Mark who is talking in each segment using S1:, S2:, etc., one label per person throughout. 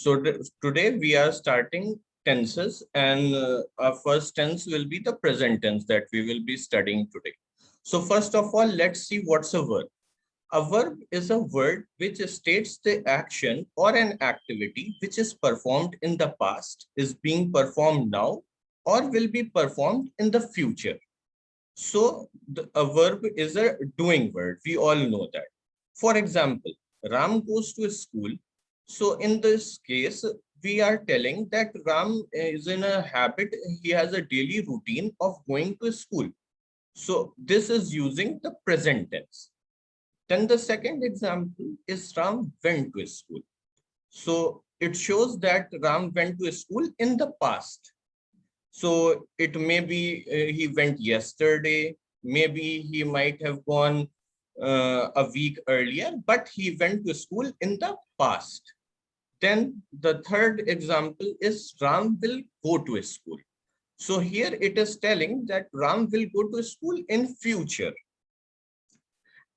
S1: Today we are starting tenses, and our first tense will be the present tense that we will be studying today. So first of all, let's see what's a verb. A verb is a word which states the action or an activity which is performed in the past, is being performed now, or will be performed in the future. So a verb is a doing word. We all know that. For example, Ram goes to school. So in this case, we are telling that Ram is in a habit. He has a daily routine of going to school. So this is using the present tense. Then the second example is Ram went to school. So it shows that Ram went to school in the past. So it may be he went yesterday, maybe he might have gone a week earlier, but he went to school in the past. Then the third example is Ram will go to school. So here it is telling that Ram will go to school in future.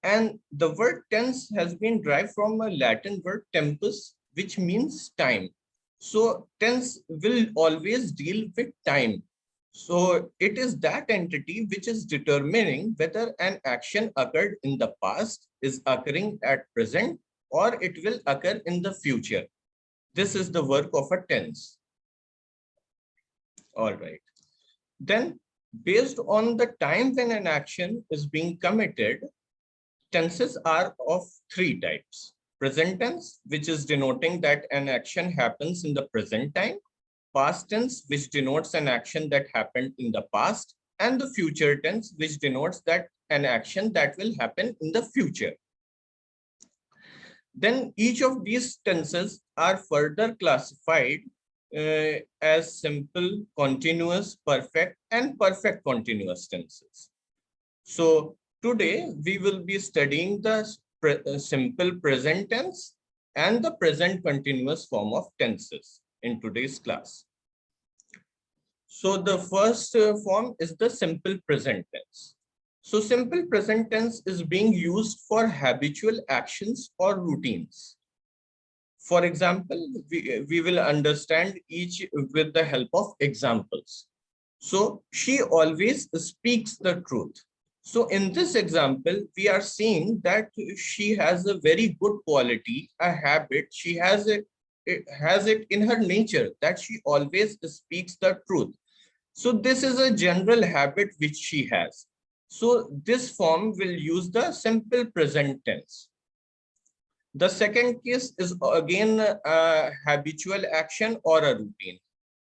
S1: And the word tense has been derived from a Latin word tempus, which means time. So tense will always deal with time. So it is that entity which is determining whether an action occurred in the past, is occurring at present, or it will occur in the future. This is the work of a tense. All right. Then based on the time when an action is being committed, tenses are of three types. Present tense, which is denoting that an action happens in the present time. Past tense, which denotes an action that happened in the past. And the future tense, which denotes that an action that will happen in the future. Then each of these tenses are further classified as simple, continuous, perfect, and perfect continuous tenses. So today we will be studying the simple present tense and the present continuous form of tenses in today's class. So the first form is the simple present tense. So simple present tense is being used for habitual actions or routines. For example, we will understand each with the help of examples. So she always speaks the truth. So in this example, we are seeing that she has a very good quality, a habit. She has it in her nature that she always speaks the truth. So this is a general habit which she has. So this form will use the simple present tense. The second case is again a habitual action or a routine,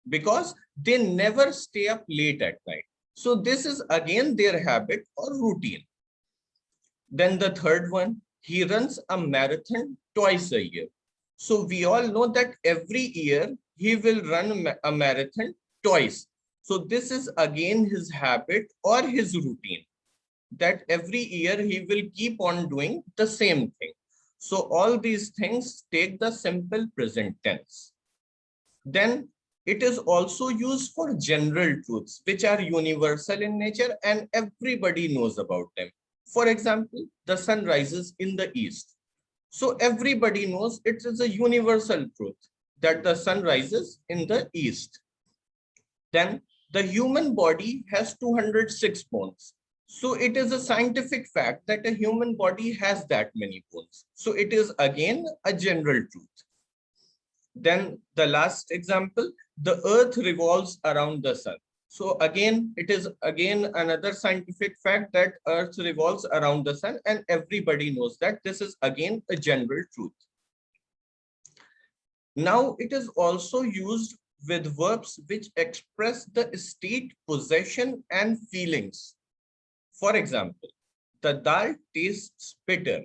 S1: because they never stay up late at night. So this is again their habit or routine. Then the third one, he runs a marathon twice a year. So we all know that every year he will run a marathon twice. So this is again his habit or his routine, that every year he will keep on doing the same thing. So all these things take the simple present tense. Then it is also used for general truths, which are universal in nature and everybody knows about them. For example, the sun rises in the east. So everybody knows it is a universal truth that the sun rises in the east. Then the human body has 206 bones. So it is a scientific fact that a human body has that many bones. So it is again a general truth. Then the last example, the earth revolves around the sun. So again, it is again another scientific fact that earth revolves around the sun, and everybody knows that. This is again a general truth. Now it is also used with verbs which express the state, possession, and feelings. For example, the dal tastes bitter.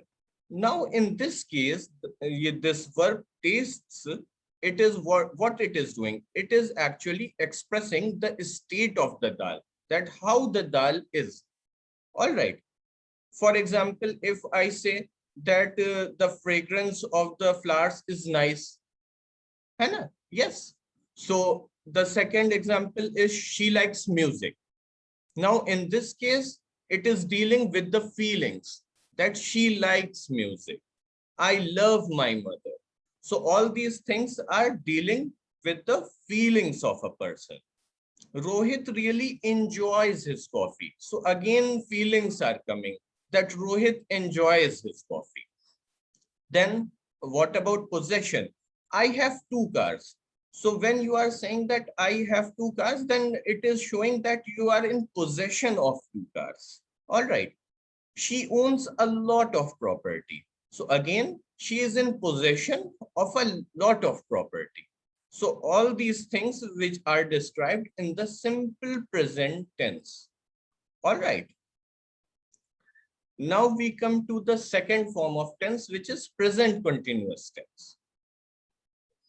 S1: Now in this case, this verb tastes, it is what it is doing. It is actually expressing the state of the dal, that how the dal is. All right. For example, if I say that the fragrance of the flowers is nice, Hannah, yes. So the second example is she likes music. Now in this case, it is dealing with the feelings that she likes music. I love my mother. So all these things are dealing with the feelings of a person. Rohit really enjoys his coffee. So again, feelings are coming that Rohit enjoys his coffee. Then what about possession? I have two cars. So when you are saying that I have two cars, then it is showing that you are in possession of two cars. All right. She owns a lot of property. So again, she is in possession of a lot of property. So all these things which are described in the simple present tense. All right. Now we come to the second form of tense, which is present continuous tense.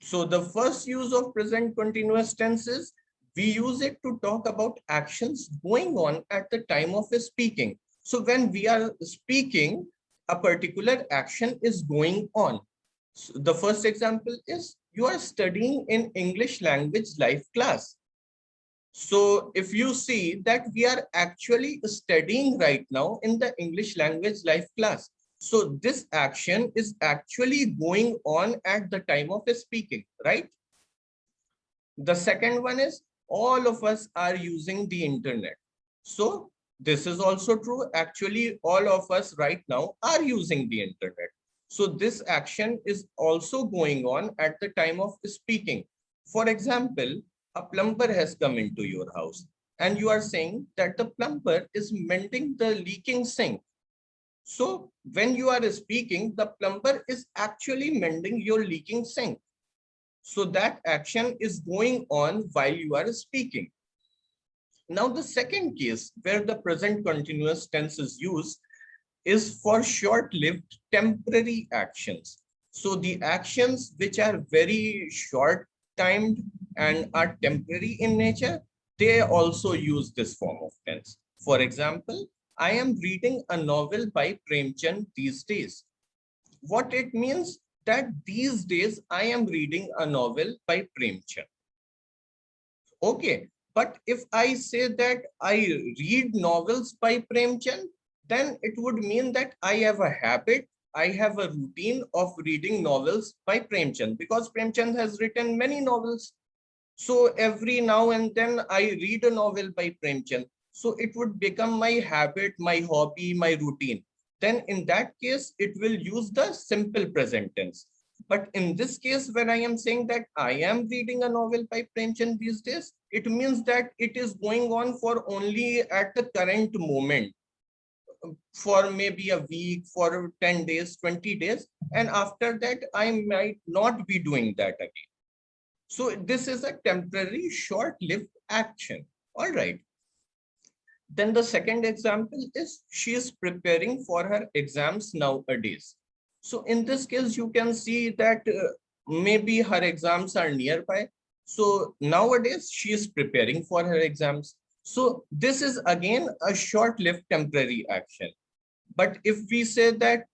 S1: So the first use of present continuous tense is we use it to talk about actions going on at the time of speaking. So when we are speaking, a particular action is going on. So the first example is you are studying in English language live class. So if you see that we are actually studying right now in the English language live class. So this action is actually going on at the time of speaking, right? The second one is all of us are using the internet. So this is also true. Actually, all of us right now are using the internet. So this action is also going on at the time of speaking. For example, a plumber has come into your house and you are saying that the plumber is mending the leaking sink. So when you are speaking, the plumber is actually mending your leaking sink. So that action is going on while you are speaking. Now the second case where the present continuous tense is used is for short-lived temporary actions. So the actions which are very short-timed and are temporary in nature, they also use this form of tense. For example, I am reading a novel by Premchand these days. What it means that these days I am reading a novel by Premchand. Okay, but if I say that I read novels by Premchand, then it would mean that I have a habit, I have a routine of reading novels by Premchand because Premchand has written many novels. So every now and then I read a novel by Premchand. So it would become my habit, my hobby, my routine. Then in that case, it will use the simple present tense. But in this case, when I am saying that I am reading a novel by Premchand these days, it means that it is going on for only at the current moment, for maybe a week, for 10 days, 20 days. And after that, I might not be doing that again. So this is a temporary short-lived action. All right. Then the second example is she is preparing for her exams nowadays. So in this case, you can see that maybe her exams are nearby. So nowadays she is preparing for her exams. So this is again a short-lived temporary action. But if we say that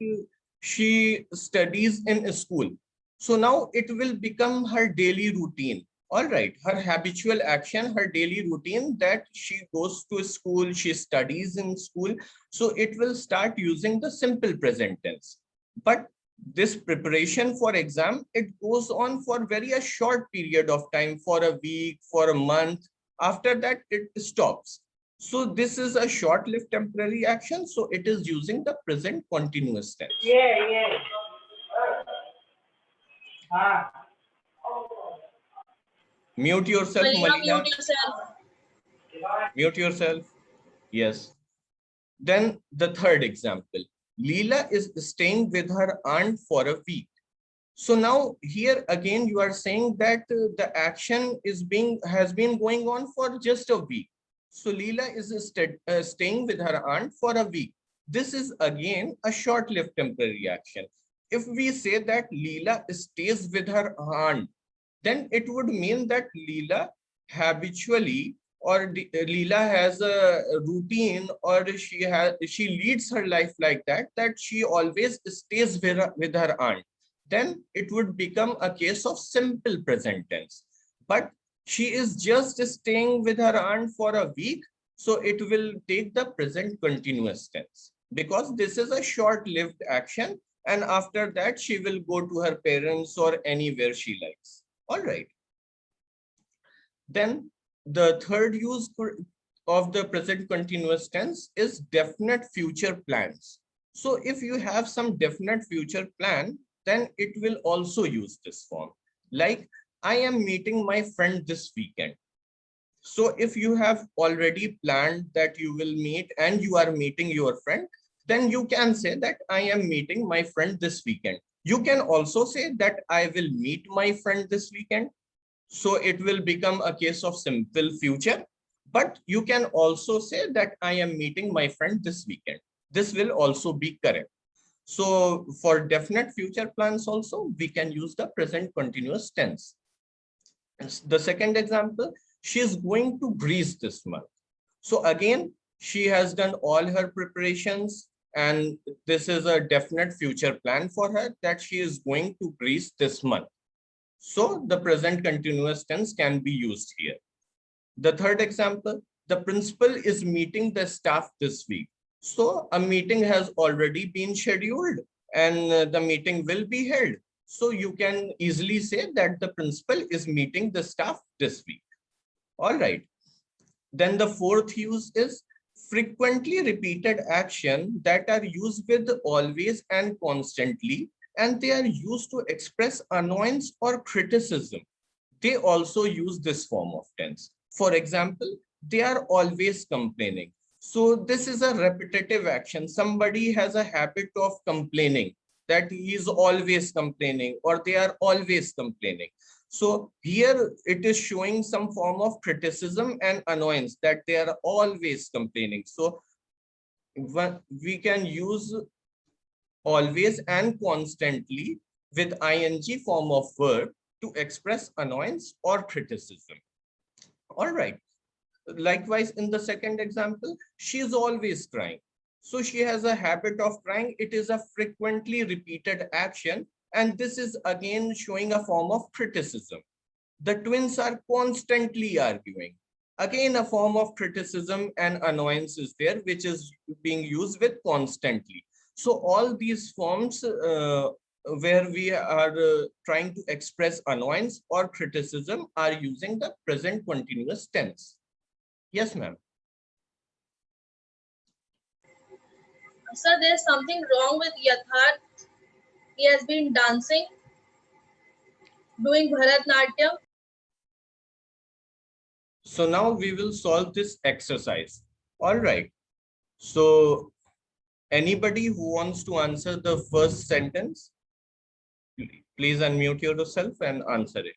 S1: she studies in a school, so now it will become her daily routine. All right, her habitual action, her daily routine that she goes to school, she studies in school. So it will start using the simple present tense. But this preparation for exam, it goes on for very a short period of time, for a week, for a month. After that, it stops. So this is a short-lived temporary action. So it is using the present continuous tense. Yeah. Mute yourself, Malina.
S2: Mute yourself.
S1: Mute yourself. Yes. Then the third example. Leela is staying with her aunt for a week. So now here again you are saying that the action has been going on for just a week. So Leela is staying with her aunt for a week. This is again a short-lived temporary action. If we say that Leela stays with her aunt, then it would mean that Leela habitually Leela has a routine, or she leads her life like that she always stays with her aunt. Then it would become a case of simple present tense. But she is just staying with her aunt for a week, so it will take the present continuous tense because this is a short-lived action and after that she will go to her parents or anywhere she likes. All right. Then the third use of the present continuous tense is definite future plans. So if you have some definite future plan, then it will also use this form. Like, I am meeting my friend this weekend. So if you have already planned that you will meet and you are meeting your friend, then you can say that I am meeting my friend this weekend. You can also say that I will meet my friend this weekend. So it will become a case of simple future, but you can also say that I am meeting my friend this weekend. This will also be correct. So for definite future plans also, we can use the present continuous tense. The second example, she is going to Greece this month. So again, she has done all her preparations, and this is a definite future plan for her that she is going to Greece this month. So the present continuous tense can be used here. The third example, the principal is meeting the staff this week. So a meeting has already been scheduled and the meeting will be held. So you can easily say that the principal is meeting the staff this week. All right. Then the fourth use is frequently repeated action that are used with always and constantly, and they are used to express annoyance or criticism. They also use this form of tense. For example, they are always complaining. So this is a repetitive action. Somebody has a habit of complaining, that he is always complaining or they are always complaining. So here it is showing some form of criticism and annoyance, that they are always complaining. So we can use always and constantly with ing form of verb to express annoyance or criticism. All right. Likewise, in the second example, she is always crying. So she has a habit of crying. It is a frequently repeated action. And this is again showing a form of criticism. The twins are constantly arguing. Again, a form of criticism and annoyance is there, which is being used with constantly. So all these forms where we are trying to express annoyance or criticism are using the present continuous tense. Yes, ma'am.
S2: Sir, there's something wrong with Yatharth. He has been dancing, doing Bharatnatyam.
S1: So now we will solve this exercise. All right. So anybody who wants to answer the first sentence, please unmute yourself and answer it.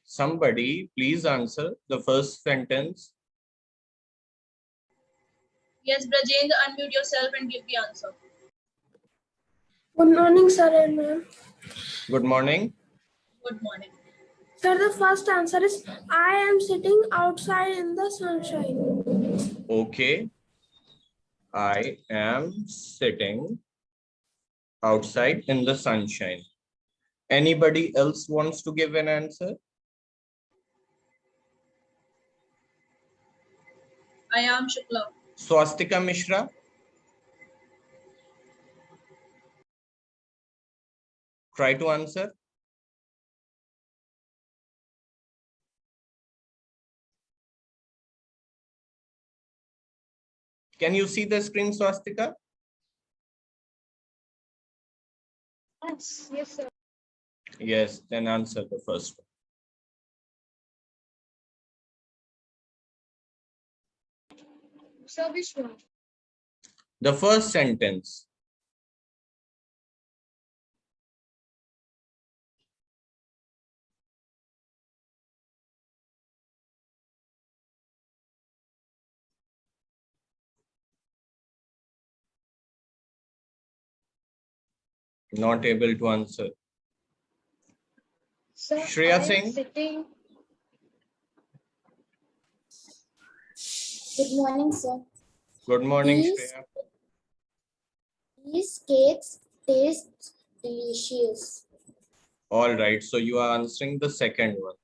S1: Somebody please answer the first sentence.
S2: Yes, Brajendra, unmute yourself and give the answer.
S3: Good morning, sir and ma'am.
S1: Good morning.
S2: Good morning.
S3: Sir, the first answer is I am sitting outside in the sunshine.
S1: Okay. I am sitting outside in the sunshine. Anybody else wants to give an answer?
S2: I am Shukla.
S1: Swastika Mishra. Try to answer. Can you see the screen, Swastika?
S3: Yes, sir.
S1: Yes, then answer the first one.
S3: Sir, which one?
S1: The first sentence. Not able to answer.
S3: Sir,
S1: Shreya
S3: I am
S1: Singh.
S3: sitting. Good morning, sir.
S1: Good morning, Shreya.
S3: He skates tastes delicious.
S1: All right. So you are answering the second one.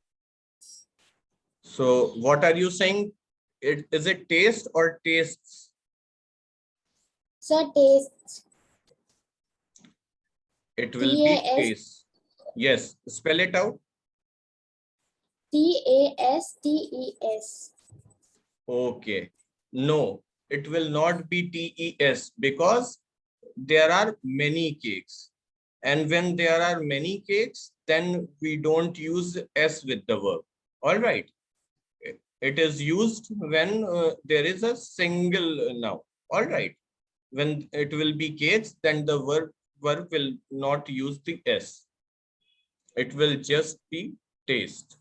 S1: So what are you saying? Is it taste or tastes?
S3: Sir, tastes.
S1: It will be
S3: T-A-S.
S1: taste. Yes. Spell it out.
S3: Tastes.
S1: Okay. No, it will not be TES because there are many cakes. And when there are many cakes, then we don't use S with the verb. All right. It is used when there is a single noun. All right. When it will be cakes, then the verb will not use the S. It will just be taste.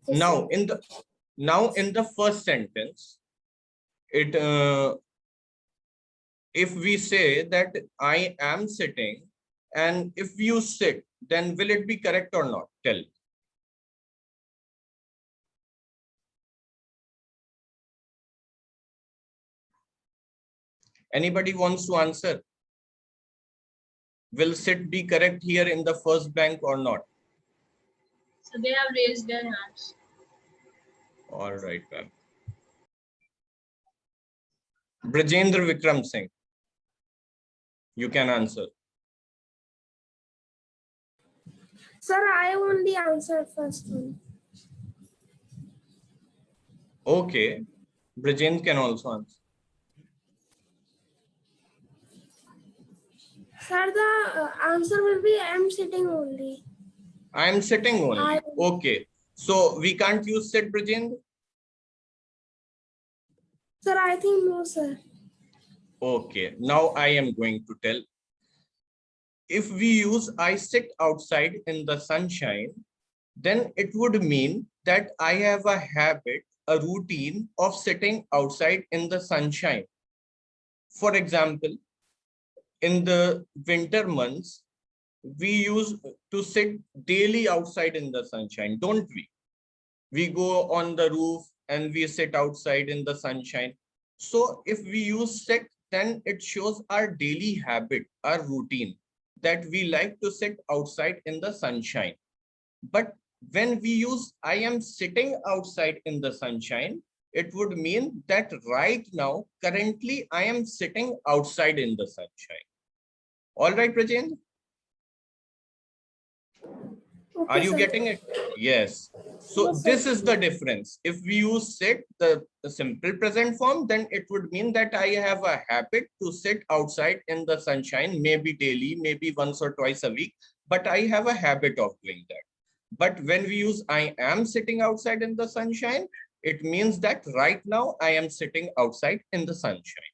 S1: Now in the first sentence, it if we say that I am sitting, and if you sit, then will it be correct or not? Tell. Anybody wants to answer? Will sit be correct here in the first blank or not?
S2: So they have raised their hands.
S1: All right, ma'am. Brajendra Vikram Singh, you can answer.
S3: Sir, I only answered first one.
S1: Okay, Brajendra can also answer.
S3: Sir, the answer will be I am sitting only.
S1: I am sitting only. Okay, so we can't use sit, Brajendra?
S3: Sir, I think no, sir.
S1: Okay, now I am going to tell. If we use I sit outside in the sunshine, then it would mean that I have a habit, a routine of sitting outside in the sunshine. For example, in the winter months, we use to sit daily outside in the sunshine, don't we? We go on the roof and we sit outside in the sunshine. So if we use sit, then it shows our daily habit, our routine, that we like to sit outside in the sunshine. But when we use I am sitting outside in the sunshine, it would mean that right now, currently, I am sitting outside in the sunshine. All right, Rajendra?
S3: Okay,
S1: Are you
S3: sir.
S1: getting it? Yes. So
S3: Yes, sir.
S1: this is the difference. If we use sit, the simple present form, then it would mean that I have a habit to sit outside in the sunshine, maybe daily, maybe once or twice a week, but I have a habit of doing that. But when we use I am sitting outside in the sunshine, it means that right now I am sitting outside in the sunshine.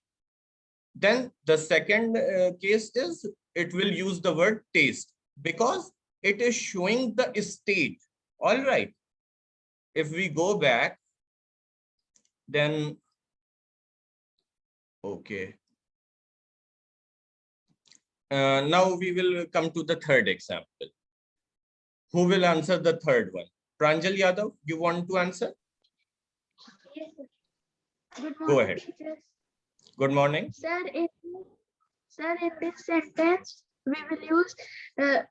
S1: Then the second case is it will use the word taste because it is showing the state. All right. If we go back, then okay. Now we will come to the third example. Who will answer the third one? Pranjal Yadav, you want to answer?
S4: Yes, sir. Good
S1: Go
S4: morning,
S1: ahead.
S4: teachers.
S1: Good morning.
S4: Sir, in this sentence, we will use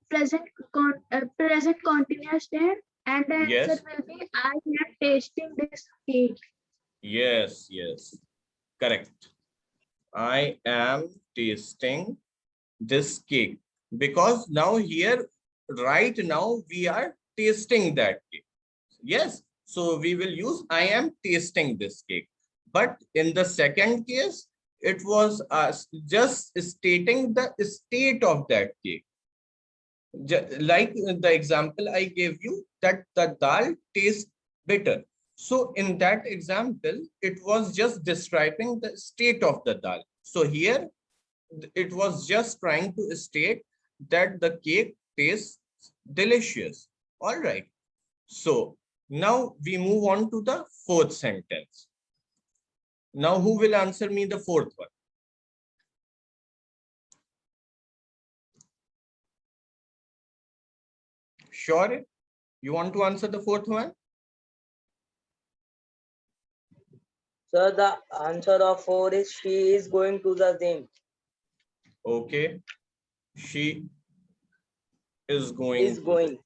S4: present continuous tense, and the answer
S1: Yes.
S4: will be I am tasting this cake.
S1: Yes, yes. Correct. I am tasting this cake because now here, right now, we are tasting that cake. Yes. So we will use I am tasting this cake. But in the second case, it was just stating the state of that cake. Like the example I gave you, that the dal tastes bitter. So in that example, it was just describing the state of the dal. So here, it was just trying to state that the cake tastes delicious. All right. So now we move on to the fourth sentence. Now who will answer me the fourth one? Sure. You want to answer the fourth one?
S5: So the answer of 4 is she is going to the gym.
S1: Okay. She is going.
S5: Is going.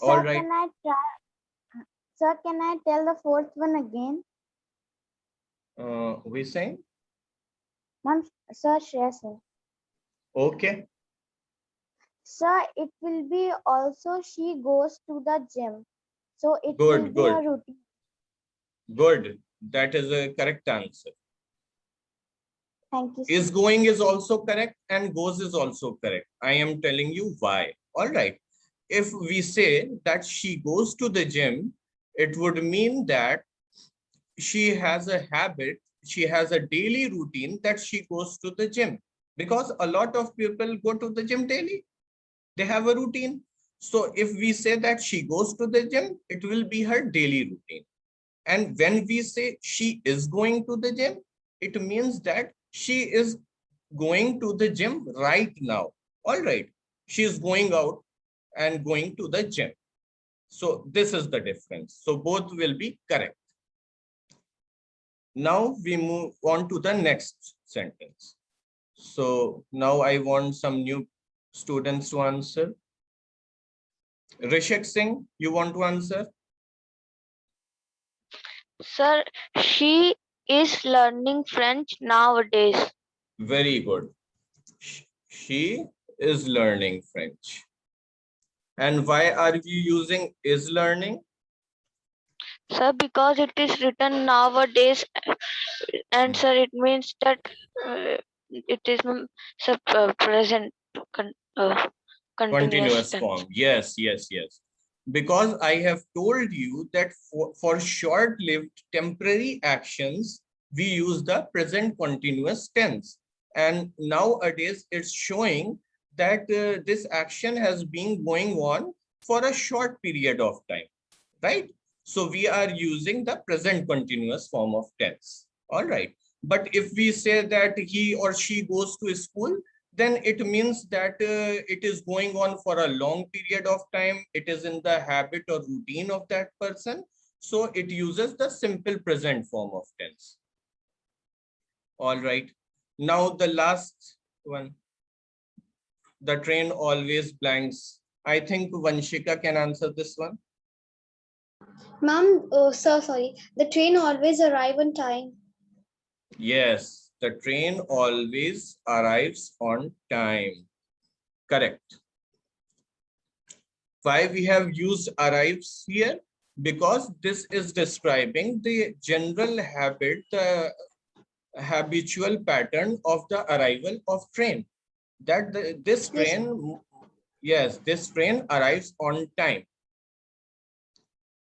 S1: All
S6: Sir,
S1: right.
S6: can I try? Sir, can I tell the fourth one again?
S1: We saying?
S6: Ma'am, sir, Shreya, sir.
S1: Okay.
S6: Sir, it will be also she goes to the gym. So it
S1: Good,
S6: will be
S1: good.
S6: a routine.
S1: Good. That is a correct answer.
S6: Thank you,
S1: Is
S6: sir.
S1: going is also correct and goes is also correct. I am telling you why. All right. If we say that she goes to the gym, it would mean that she has a habit, she has a daily routine that she goes to the gym, because a lot of people go to the gym daily. They have a routine. So if we say that she goes to the gym, it will be her daily routine. And when we say she is going to the gym, it means that she is going to the gym right now. All right. She is going out and going to the gym. So this is the difference. So both will be correct. Now we move on to the next sentence. So now I want some new students to answer. Rishik Singh, you want to answer?
S7: Sir, she is learning French nowadays.
S1: Very good. She is learning French. And why are we using is learning?
S7: Sir, because it is written nowadays, and sir, it means that it is present
S1: Continuous
S7: tense.
S1: form. Yes, yes, yes. Because I have told you that for short-lived temporary actions, we use the present continuous tense. And nowadays it's showing that this action has been going on for a short period of time, right? So we are using the present continuous form of tense. All right. But if we say that he or she goes to school, then it means that it is going on for a long period of time. It is in the habit or routine of that person. So it uses the simple present form of tense. All right. Now the last one. The train always blanks. I think Vanshika can answer this one.
S8: Ma'am, sir, sorry. The train always arrive on time.
S1: Yes, the train always arrives on time. Correct. Why we have used arrives here? Because this is describing the general habit, the habitual pattern of the arrival of train. That this train, yes, this train arrives on time.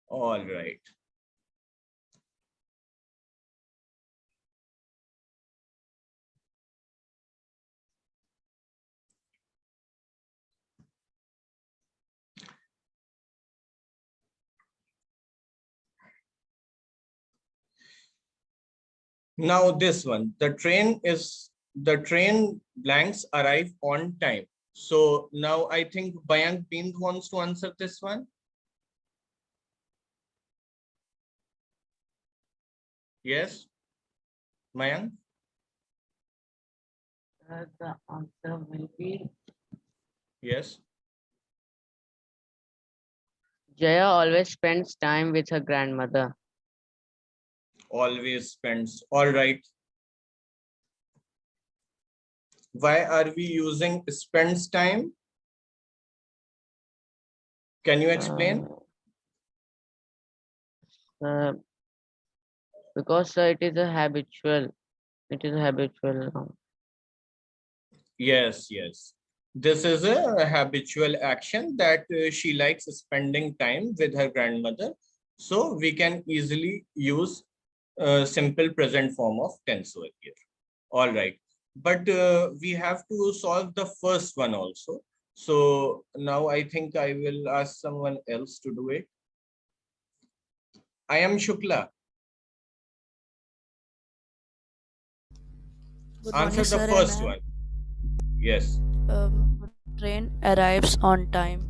S1: All right. Now this one, the train blanks arrive on time. So now I think Bayank Bind wants to answer this one. Yes, Mayank?
S5: The answer will be
S1: Yes.
S5: Jaya always spends time with her grandmother.
S1: Always spends. All right. Why are we using spends time? Can you explain?
S5: Because it is a habitual. It is a habitual.
S1: Yes, yes. This is a habitual action that she likes spending time with her grandmother. So we can easily use a simple present form of tense over here. All right. But we have to solve the first one also. So now I think I will ask someone else to do it. I am Shukla. Answer the first one. Yes.
S9: Train arrives on time.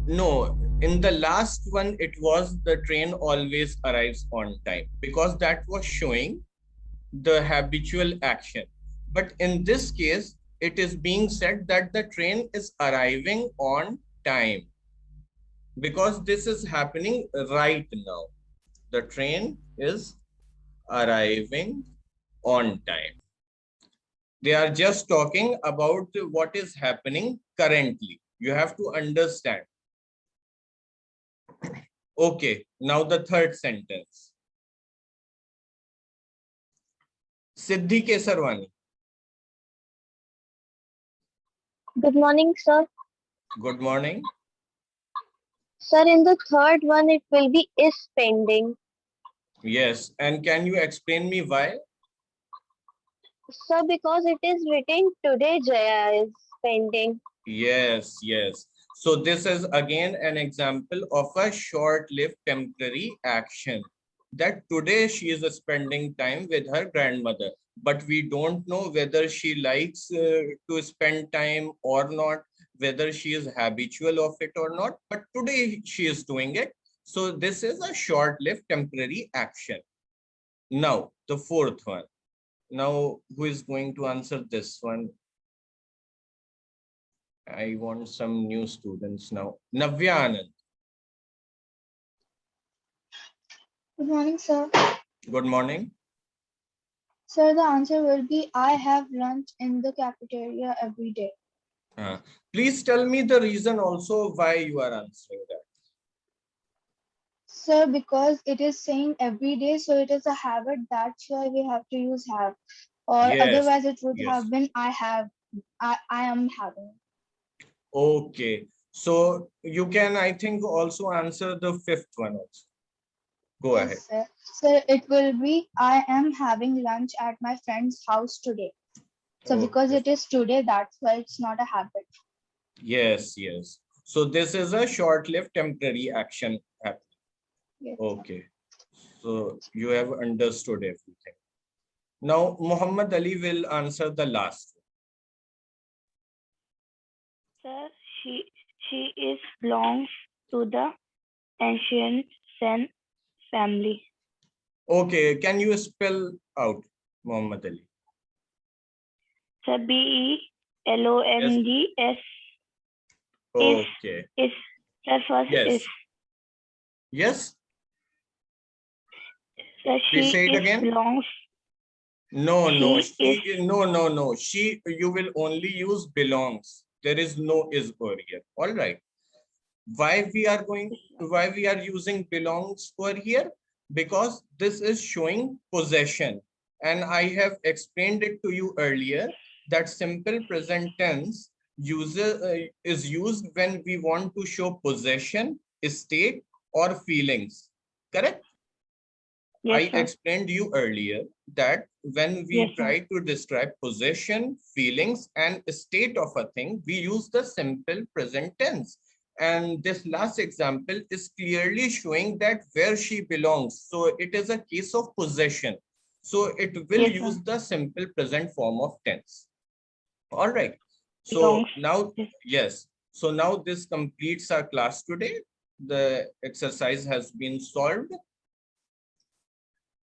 S1: No, in the last one, it was the train always arrives on time, because that was showing the habitual action. But in this case, it is being said that the train is arriving on time, because this is happening right now. The train is arriving on time. They are just talking about what is happening currently. You have to understand. Okay, now the third sentence. Siddhi Kesarwani.
S7: Good morning, sir.
S1: Good morning.
S7: Sir, in the third one, it will be is pending.
S1: Yes, and can you explain me why?
S7: Sir, because it is written today, Jaya is pending.
S1: Yes, yes. So this is again an example of a short-lived temporary action, that today she is spending time with her grandmother, but we don't know whether she likes to spend time or not, whether she is habitual of it or not, but today she is doing it. So this is a short-lived temporary action. Now, the fourth one. Now, who is going to answer this one? I want some new students now. Navya Anand.
S8: Good morning, sir.
S1: Good morning.
S8: Sir, the answer will be I have lunch in the cafeteria every day.
S1: Please tell me the reason also why you are answering that.
S8: Sir, because it is saying every day, so it is a habit. That's why we have to use have. Or
S1: Yes,
S8: otherwise it would
S1: yes.
S8: have been I am having.
S1: Okay. So you can, I think, also answer the fifth one also. Go ahead.
S8: Yes, sir. Sir, it will be I am having lunch at my friend's house today. So because
S1: Okay.
S8: it is today, that's why it's not a habit.
S1: Yes, yes. So this is a short-lived temporary action happening.
S8: Yes.
S1: Okay. So you have understood everything. Now, Muhammad Ali will answer the last.
S7: Sir, she is belongs to the ancient Sen family.
S1: Okay, can you spell out Muhammad Ali?
S7: Sir, BELONGS
S1: Okay.
S7: is. Sir, first
S1: Yes.
S7: is.
S1: Yes.
S7: Sir,
S1: Please
S7: she
S1: say it
S7: is
S1: again.
S7: belongs.
S1: No, no,
S7: She
S1: no. She, you will only use belongs. There is no is over here. All right. Why we are using belongs over here? Because this is showing possession. And I have explained it to you earlier that simple present tense is used when we want to show possession, state, or feelings. Correct?
S7: Yes,
S1: I
S7: sir.
S1: explained you earlier that when we
S7: Yes, sir.
S1: try to describe possession, feelings, and state of a thing, we use the simple present tense. And this last example is clearly showing that where she belongs. So it is a case of possession. So it will
S7: Yes, sir.
S1: use the simple present form of tense. All right. So
S7: Belongs.
S1: now,
S7: Yes.
S1: yes. So now this completes our class today. The exercise has been solved.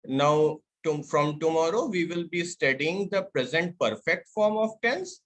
S1: Now, from tomorrow, we will be studying the present perfect form of tense